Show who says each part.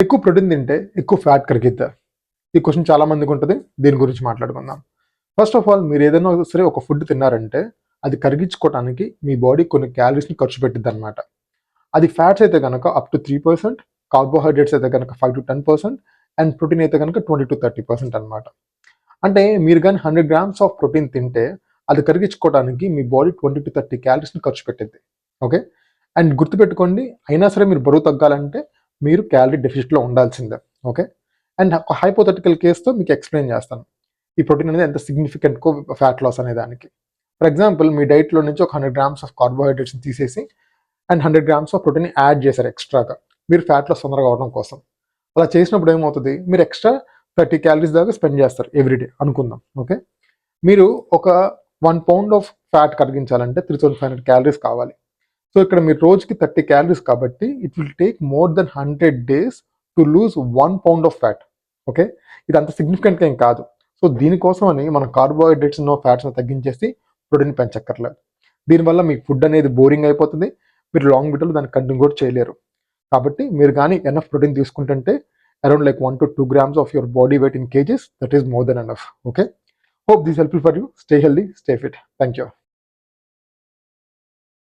Speaker 1: ఎక్కువ ప్రోటీన్ తింటే ఎక్కువ ఫ్యాట్ కరిగిద్దా? ఈ క్వశ్చన్ చాలా మందికి ఉంటుంది. దీని గురించి మాట్లాడుకుందాం. ఫస్ట్ ఆఫ్ ఆల్ మీరు ఏదైనా సరే ఒక ఫుడ్ తిన్నారంటే అది కరిగించుకోవడానికి మీ బాడీ కొన్ని క్యాలరీస్ని ఖర్చు పెట్టిద్ది అనమాట. అది ఫ్యాట్స్ అయితే కనుక అప్ టు 3%, కార్బోహైడ్రేట్స్ అయితే కనుక 5-10% అండ్ ప్రోటీన్ అయితే కనుక 20-30% అనమాట. అంటే మీరు కానీ 100 grams ఆఫ్ ప్రోటీన్ తింటే అది కరిగించుకోవడానికి మీ బాడీ 20-30 క్యాలరీస్ని ఖర్చు పెట్టిద్ది. ఓకే, అండ్ గుర్తుపెట్టుకోండి, అయినా సరే మీరు బరువు తగ్గాలంటే మీరు క్యాలరీ డెఫిసిట్లో ఉండాల్సిందే. ఓకే, అండ్ ఒక హైపోథెటికల్ కేసుతో మీకు ఎక్స్ప్లెయిన్ చేస్తాను ఈ ప్రోటీన్ అనేది ఎంత సిగ్నిఫికెంట్ ఫ్యాట్ లాస్ అనే దానికి. ఫర్ ఎగ్జాంపుల్, మీ డైట్లో నుంచి ఒక 100 grams ఆఫ్ కార్బోహైడ్రేట్స్ని తీసేసి and 100 grams of protein add చేశారు ఎక్స్ట్రాగా, మీరు ఫ్యాట్ లాస్ తొందరగా అవడం కోసం. అలా చేసినప్పుడు ఏమవుతుంది, మీరు ఎక్స్ట్రా 30 calories దాకా స్పెండ్ చేస్తారు ఎవ్రీడే అనుకుందాం. ఓకే, మీరు ఒక 1 pound ఆఫ్ ఫ్యాట్ కరిగించాలంటే 3500 calories కావాలి. సో ఇక్కడ మీరు రోజుకి 30 calories కాబట్టి it will take more than 100 days to lose 1 pound of fat. Okay, ఇది అంత సిగ్నిఫికెంట్గా ఏం కాదు. సో దీనికోసం అని మనం కార్బోహైడ్రేట్స్ ఫ్యాట్స్ని తగ్గించేసి ప్రోటీన్ పెంచక్కర్లేదు. దీనివల్ల మీకు ఫుడ్ అనేది బోరింగ్ అయిపోతుంది, మీరు లాంగ్ వీడియోలో దాన్ని కంటిన్యూ కూడా చేయలేరు. కాబట్టి మీరు కానీ ఎనఫ్ ప్రోటీన్ తీసుకుంటుంటే around like 1-2 grams of your body weight in kgs, that is more than enough. Okay, hope this is helpful for you. Stay healthy, stay fit. Thank you.